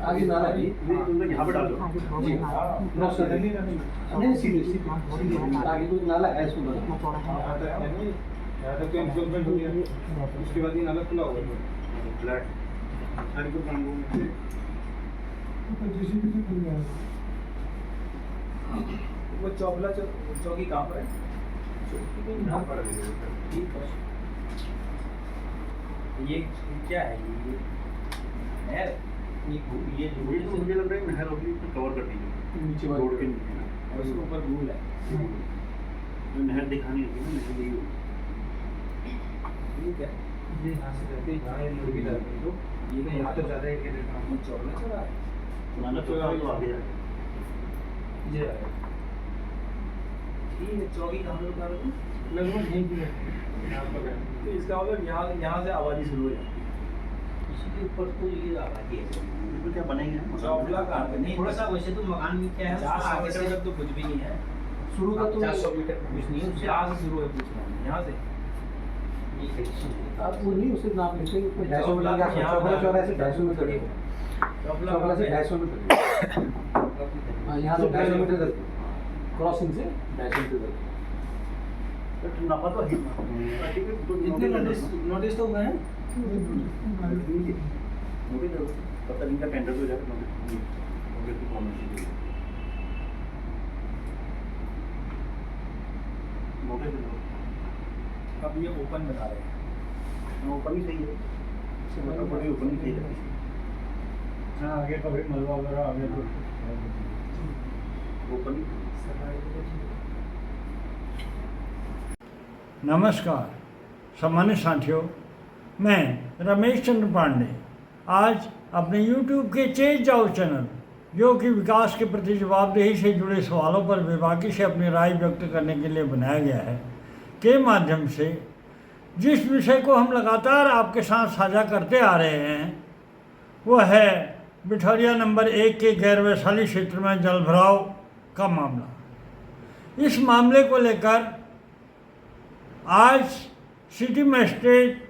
आगे नाला है यहाँ पे डाल दो जी क्रॉस कर देंगे नहीं सीधे सीधे आगे कोई नाला है इसको यहाँ तक तो इम्प्रूवमेंट हो गया, उसके बाद ये नाला खुला हुआ है फ्लैट सारी को काम में वो चौबला चौकी कहाँ पर है? यहाँ पर ठीक है। ये क्या है ये नहर? ये तो मुझे लग रहा है नहर होगी तो कवर कर दी नीचे रोड के नीचे ना, और उसके ऊपर भूल है। जो नहर दिखानी होगी ना नहर यही होगी। ठीक है। ये यहाँ से करके यहाँ ये मुर्गी डालते हैं तो ये यहाँ तो ज़्यादा एरिया देता हूँ चौबला चला है पुराना चौका तो आगे जाएगा। ये है। ठीक है चौकी कहाँ पर उतारो तुम? लगभग यहीं पे यहाँ पर है। तो इसका मतलब यहाँ से आबादी शुरू हो जाती है। इसके ऊपर तो ये आबादी है इसमें क्या बनेंगे ना चौबला कहाँ पे? नहीं थोड़ा सा वैसे तो मकान भी क्या है 400 आगे से मीटर तक तो कुछ भी नहीं है। शुरू का तो 400 मीटर कुछ नहीं है उससे यहाँ से शुरू है कुछ नहीं यहाँ से। ये सेक्शन है। आप वो नहीं उसे नाम लेते हैं उसमें 250 मीटर का यहाँ चौबला पर- चौराहे से 250 मीटर है चौबला से 250 मीटर हाँ यहाँ से 250 मीटर तक क्रॉसिंग से 250 मीटर तक तो नफा तो है इतने नोटिस तो हुए हैं? पता नहीं का टेंडर हो जाएगा नोटिस की पॉलिसी नोटिस अब ये ओपन बता रहे हैं। ओपन ही सही है इससे मतलब बड़ी ओपन ही सही है। हाँ आगे कभी मलबा वगैरह आगे तो ओपन ही नमस्कार सम्मानित साथियों, मैं रमेश चंद्र पांडे आज अपने YouTube के चेंज जाओ चैनल, जो कि विकास के प्रति जवाबदेही से जुड़े सवालों पर बेबाकी से अपनी राय व्यक्त करने के लिए बनाया गया है, के माध्यम से जिस विषय को हम लगातार आपके साथ साझा करते आ रहे हैं वो है बिठौरिया नंबर 1 के गैर वैशाली क्षेत्र में जलभराव का मामला। इस मामले को लेकर आज सिटी मजिस्ट्रेट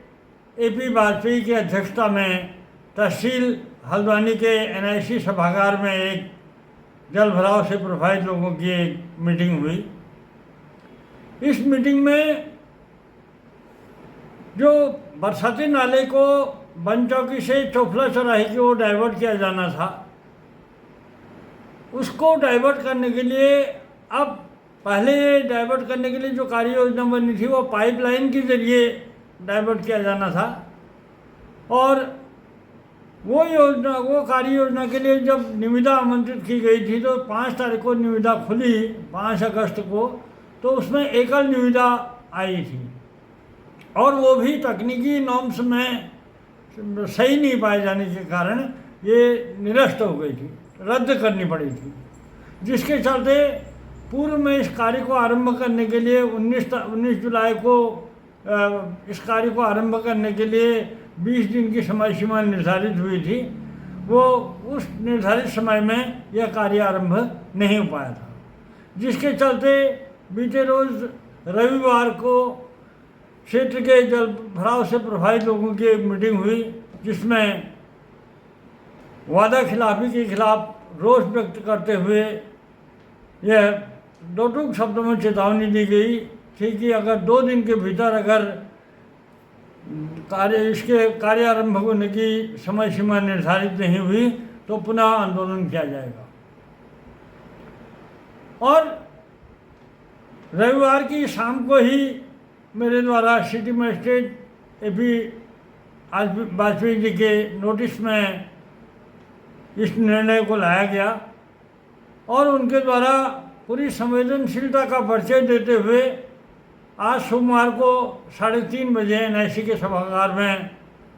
AP वाजपेयी की अध्यक्षता में तहसील हल्द्वानी के NIC सभागार में एक जल भराव से प्रभावित लोगों की एक मीटिंग हुई। इस मीटिंग में जो बरसाती नाले को बन चौकी से चोफला चौराहे की ओर डाइवर्ट किया जाना था, उसको डाइवर्ट करने के लिए अब पहले डाइवर्ट करने के लिए जो कार्य योजना बनी थी वो पाइपलाइन के जरिए डाइवर्ट किया जाना था, और वो कार्य योजना के लिए जब निविदा आमंत्रित की गई थी तो 5 तारीख को निविदा खुली, 5 अगस्त को, तो उसमें एकल निविदा आई थी और वो भी तकनीकी नॉर्म्स में सही नहीं पाए जाने के कारण ये निरस्त हो गई थी, रद्द करनी पड़ी थी, जिसके चलते पूर्व में इस कार्य को आरंभ करने के लिए 19 जुलाई को इस कार्य को आरंभ करने के लिए 20 दिन की समय सीमा निर्धारित हुई थी। वो उस निर्धारित समय में यह कार्य आरंभ नहीं हो पाया था, जिसके चलते बीते रोज रविवार को क्षेत्र के जल भराव से प्रभावित लोगों की एक मीटिंग हुई, जिसमें वादा खिलाफी के खिलाफ रोष व्यक्त करते हुए यह दो टूक शब्दों में चेतावनी दी गई थी कि अगर 2 दिन के भीतर अगर इसके कार्य आरंभ होने की समय सीमा निर्धारित नहीं हुई तो पुनः आंदोलन किया जाएगा। और रविवार की शाम को ही मेरे द्वारा city magistrate AP Vajpayee ji के नोटिस में इस निर्णय को लाया गया और उनके द्वारा पूरी संवेदनशीलता का परिचय देते हुए आज सोमवार को 3:30 बजे NIC के सभागार में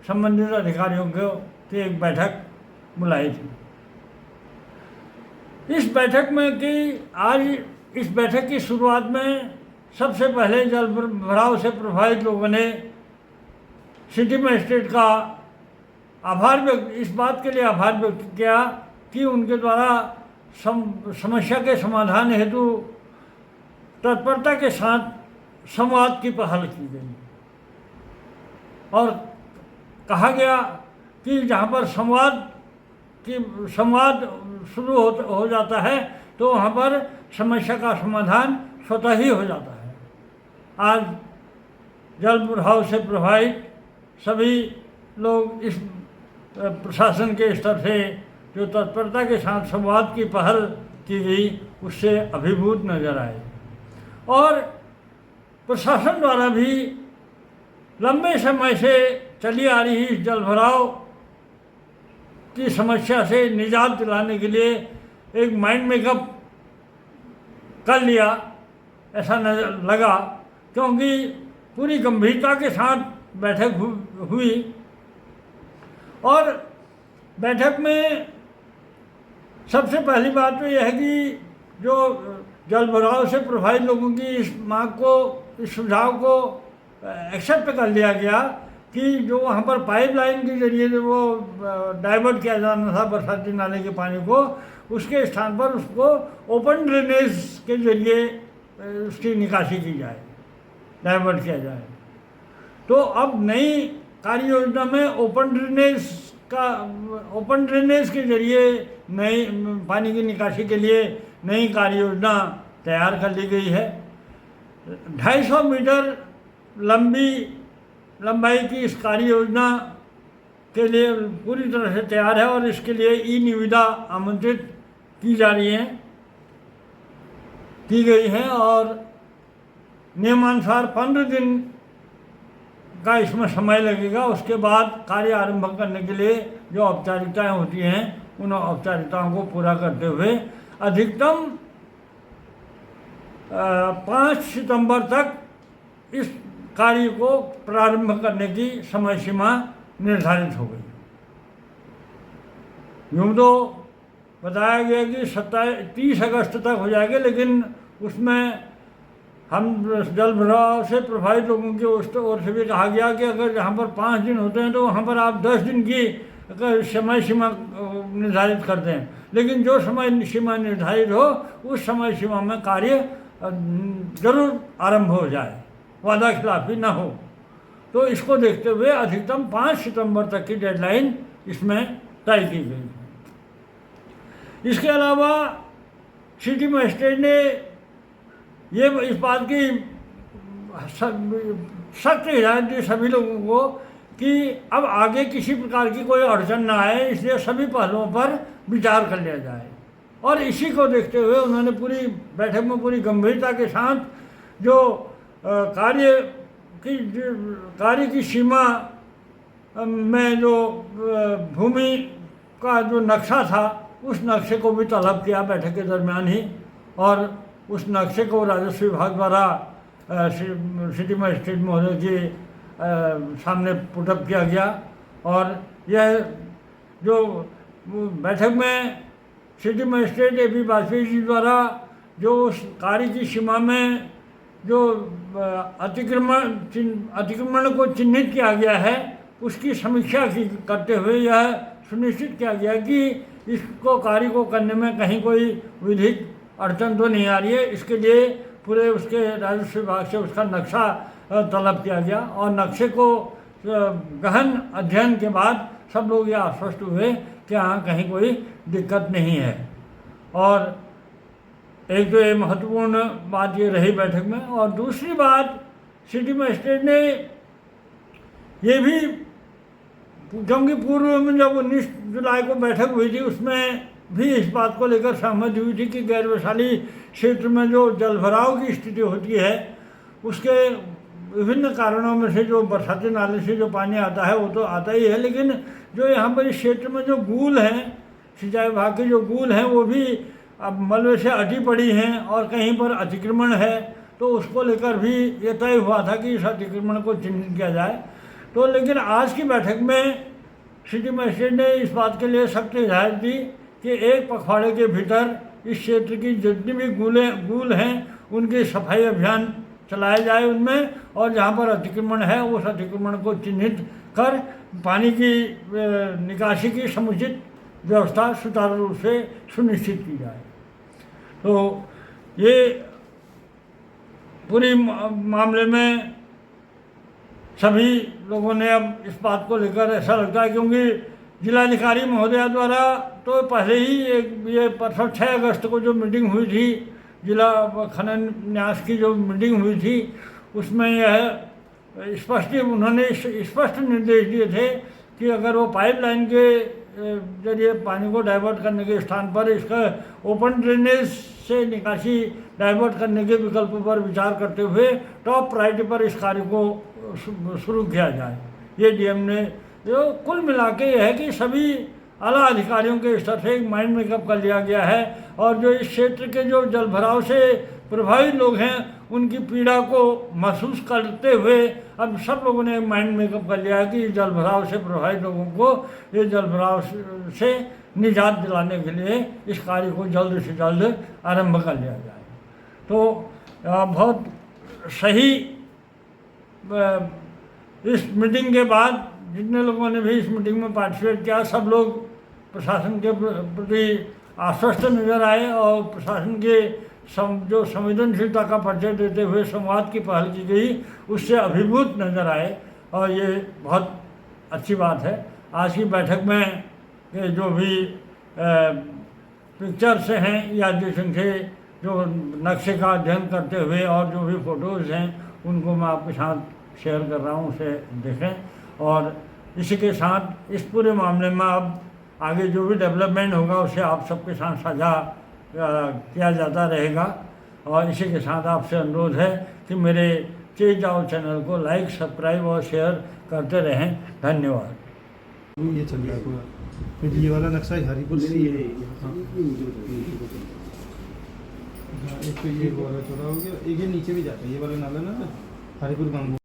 संबंधित अधिकारियों की एक बैठक बुलाई थी। इस बैठक में आज इस बैठक की शुरुआत में सबसे पहले जल भराव से प्रभावित लोगों ने सिटी मजिस्ट्रेट का इस बात के लिए आभार व्यक्त किया कि उनके द्वारा समस्या के समाधान हेतु तत्परता के साथ संवाद की पहल की गई और कहा गया कि जहाँ पर संवाद शुरू हो जाता है तो वहाँ पर समस्या का समाधान स्वतः ही हो जाता है। आज जल प्रभाव से प्रभावित सभी लोग इस प्रशासन के स्तर से जो तत्परता के साथ संवाद की पहल की गई उससे अभिभूत नजर आए। और प्रशासन द्वारा भी लंबे समय से चली आ रही इस जलभराव की समस्या से निजात दिलाने के लिए एक माइंड मेकअप कर लिया ऐसा नजर लगा, क्योंकि पूरी गंभीरता के साथ बैठक हुई और बैठक में सबसे पहली बात तो यह है कि जो जलभराव से प्रभावित लोगों की इस मांग को, इस सुझाव को एक्सेप्ट कर लिया गया कि जो वहाँ पर पाइपलाइन के जरिए जो वो डाइवर्ट किया जाना था बरसाती नाले के पानी को, उसके स्थान पर उसको ओपन ड्रेनेज के जरिए उसकी निकासी की जाए, डाइवर्ट किया जाए। तो अब नई कार्य योजना में ओपन ड्रेनेज के जरिए नई पानी की निकासी के लिए नई कार्य योजना तैयार कर ली गई है। 250 मीटर लंबाई की इस कार्य योजना के लिए पूरी तरह से तैयार है और इसके लिए ई निविदा आमंत्रित की जा रही है, की गई है और नियमानुसार 15 दिन का इसमें समय लगेगा। उसके बाद कार्य आरंभ करने के लिए जो औपचारिकताएं होती हैं उन औपचारिकताओं को पूरा करते हुए अधिकतम 5 सितंबर तक इस कार्य को प्रारंभ करने की समय सीमा निर्धारित हो गई। यूँ तो बताया गया कि 30 अगस्त तक हो जाएगा, लेकिन उसमें हम जलभराव से प्रभावित लोगों की ओर से भी कहा गया कि अगर जहाँ पर 5 दिन होते हैं तो वहाँ पर आप 10 दिन की समय सीमा निर्धारित कर दें, लेकिन जो समय सीमा निर्धारित हो उस समय सीमा में कार्य जरूर आरंभ हो जाए, वादा खिलाफी ना हो। तो इसको देखते हुए अधिकतम 5 सितंबर तक की डेडलाइन इसमें तय की गई है। इसके अलावा सिटी मजिस्ट्रेट ने ये इस बात की सख्त हिदायत दी सभी लोगों को कि अब आगे किसी प्रकार की कोई अड़चन ना आए, इसलिए सभी पहलुओं पर विचार कर लिया जाए। और इसी को देखते हुए उन्होंने पूरी बैठक में पूरी गंभीरता के साथ जो कार्य की सीमा में जो भूमि का जो नक्शा था उस नक्शे को भी तलब किया बैठक के दरमियान ही, और उस नक्शे को राजस्व विभाग द्वारा सिटी मजिस्ट्रेट महोदय के सामने पुटअप किया गया। और यह जो बैठक में city magistrate AB. Vajpayee ji द्वारा जो उस कार्य की सीमा में जो अतिक्रमण को चिन्हित किया गया है उसकी समीक्षा करते हुए यह सुनिश्चित किया गया कि इसको कार्य को करने में कहीं कोई विधिक अड़चन तो नहीं आ रही है। इसके लिए पूरे उसके राजस्व विभाग से उसका नक्शा तलब किया गया और नक्शे को गहन अध्ययन के बाद सब लोग ये आश्वस्त हुए कि हाँ कहीं कोई दिक्कत नहीं है। और एक तो ये महत्वपूर्ण बात ये रही बैठक में। और दूसरी बात सिटी मजिस्ट्रेट ने ये भी, क्योंकि पूर्व में जब 19 जुलाई को बैठक हुई थी उसमें भी इस बात को लेकर सहमति हुई थी कि गैर वैशाली क्षेत्र में जो जलभराव की स्थिति होती है उसके विभिन्न कारणों में से जो बरसाती नाले से जो पानी आता है वो तो आता ही है, लेकिन जो यहाँ पर इस क्षेत्र में जो गूल हैं, सिंचाई विभाग के जो गूल हैं वो भी अब मलबे से अटी पड़ी हैं और कहीं पर अतिक्रमण है, तो उसको लेकर भी ये तय हुआ था कि इस अतिक्रमण को चिन्हित किया जाए। तो लेकिन आज की बैठक में सिटी मजिस्ट्रेट ने इस बात के लिए सख्त हिदायत दी कि एक पखवाड़े के भीतर इस क्षेत्र की जितनी भी गूल हैं उनकी सफाई अभियान चलाया जाए उनमें, और जहाँ पर अतिक्रमण है उस अतिक्रमण को चिन्हित कर पानी की निकासी की समुचित व्यवस्था सुचारू रूप से सुनिश्चित की जाए। तो ये पूरी मामले में सभी लोगों ने अब इस बात को लेकर ऐसा लगता है, क्योंकि जिलाधिकारी महोदया द्वारा तो पहले ही ये परसों 6 अगस्त को जो मीटिंग हुई थी, जिला खनन न्यास की जो मीटिंग हुई थी, उसमें यह उन्होंने स्पष्ट निर्देश दिए थे कि अगर वो पाइपलाइन के जरिए पानी को डाइवर्ट करने के स्थान पर इसका ओपन ड्रेनेज से निकासी डाइवर्ट करने के विकल्प पर विचार करते हुए टॉप प्रायोरिटी पर इस कार्य को शुरू किया जाए। ये डीएम ने जो कुल मिला के यह है कि सभी आला अधिकारियों के स्तर से एक माइंड मेकअप कर लिया गया है और जो इस क्षेत्र के जो जल भराव से प्रभावित लोग हैं उनकी पीड़ा को महसूस करते हुए अब सब लोगों ने माइंड मेकअप कर लिया है कि जल भराव से प्रभावित लोगों को ये जल भराव से निजात दिलाने के लिए इस कार्य को जल्द से जल्द आरंभ कर लिया जाए। तो बहुत सही इस मीटिंग के बाद जितने लोगों ने भी इस मीटिंग में पार्टिसिपेट किया, सब लोग प्रशासन के प्रति आश्वस्त नजर आए और प्रशासन के जो संवेदनशीलता का परिचय देते हुए संवाद की पहल की गई उससे अभिभूत नजर आए और ये बहुत अच्छी बात है। आज की बैठक में के जो भी पिक्चर्स हैं या जिनके जो नक्शे का अध्ययन करते हुए और जो भी फ़ोटोज़ हैं उनको मैं आपके साथ शेयर कर रहा हूँ, उसे देखें। और इसी के साथ इस पूरे मामले में अब आगे जो भी डेवलपमेंट होगा उसे आप सबके साथ साझा किया जाता रहेगा। और इसी के साथ आपसे अनुरोध है कि मेरे चेंज आवर चैनल को लाइक, सब्सक्राइब और शेयर करते रहें। धन्यवाद। ये चल रहा है पूरा, फिर ये वाला नक्शा हरिपुर से एक तो ये वाला चौड़ा हो गया, एक ये नीचे भी जाता है, ये वाला नाला ना हरिपुर गांव।